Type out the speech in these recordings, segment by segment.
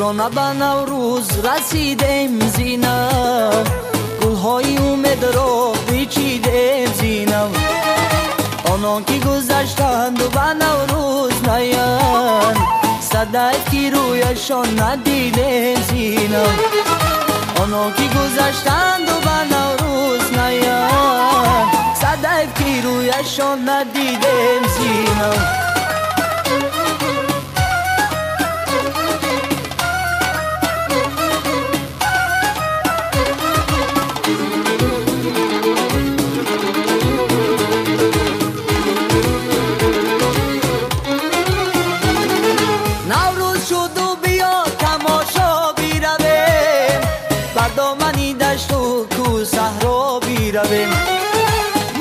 شکرانه به نوروز رسیدیم زینب، گلهای امید را بیچیدیم زینب. آنان که گذشتند و به نوروز نیند، صدف که رویشان ندیدیم زینب. آنان که گذشتند و به نوروز نیند، صدف که رویشان ندیدیم زینب.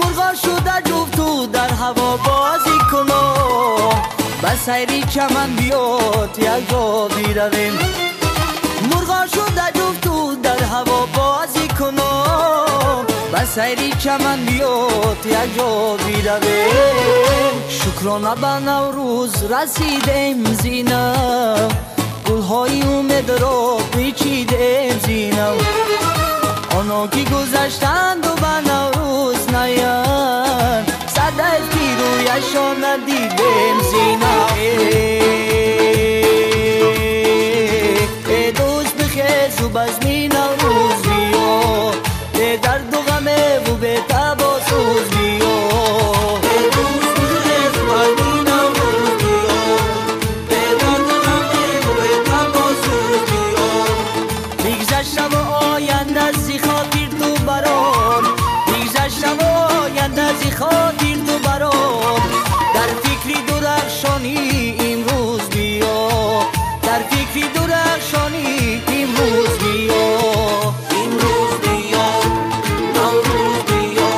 مرغا شده جفت و در هوا بازی کنم، به سیری چمن بیاد یک جا بیرویم. مرغا شده جفت و در هوا بازی کنم، به سیری چمن بیاد یک جا بیرویم. شکرانه به نوروز رسیدیم زینب، گلهای امید را بیچیدیم زینب. آنها که گذشتند و به نوروز نیند، صدف که رویشان ندیدیم زینب. ای دوست بخیز و بزمی نوروز بیا، ای درد و غمه و به تب و سوز بیا. ای دوست بخیز و بزمی نوروز بیا، ای درد و غمه و به تب و سوز بیا. بگذشته و آینده زی خاطر تو برام، بگذشته و آینده زی خاطر تو برام. در فکری درخشانی امروز بیا، در فکری درخشانی امروز بیا. امروز بیا، نوروز بیا،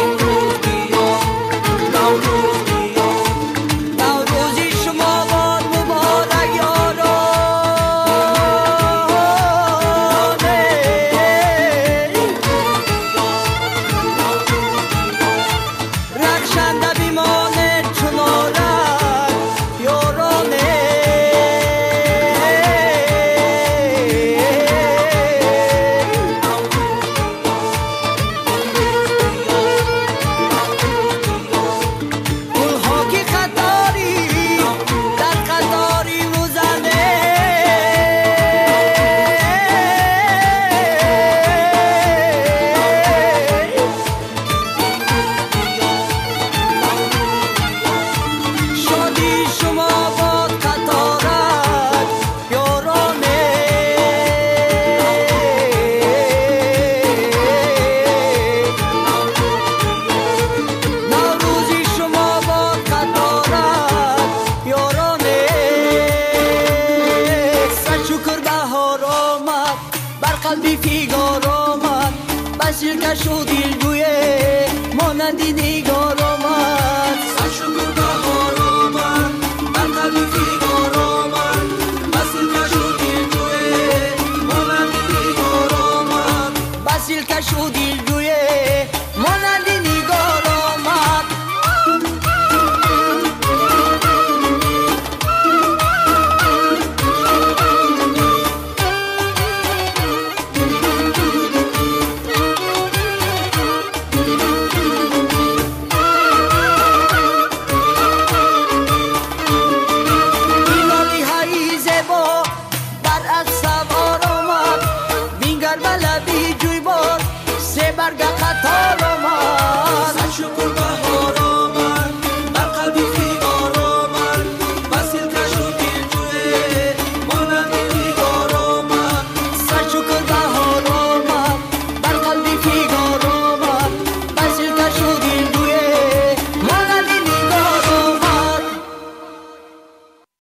امروز بیا، نوروز بیا. نوروزی شما باد مبارک یاران، رخشنده بیمانه چنارک یارانه. گلها که قطاری در قطاری روزنه، شادی شما باد قطارک یارانه. نوروزی شما باد قطارک یارانه. صد شکر بهار آمد بر قلبی فیگار آمد، بسیر کش و دلجویه مانند نگار آمد. صد شکر بهار آمد بر قلبی فیگار آمد، بسیر کش و دلجویه مانند نگار آمد. بسیر کش و دلجویه مانند نگار آمد. سه برگ قطار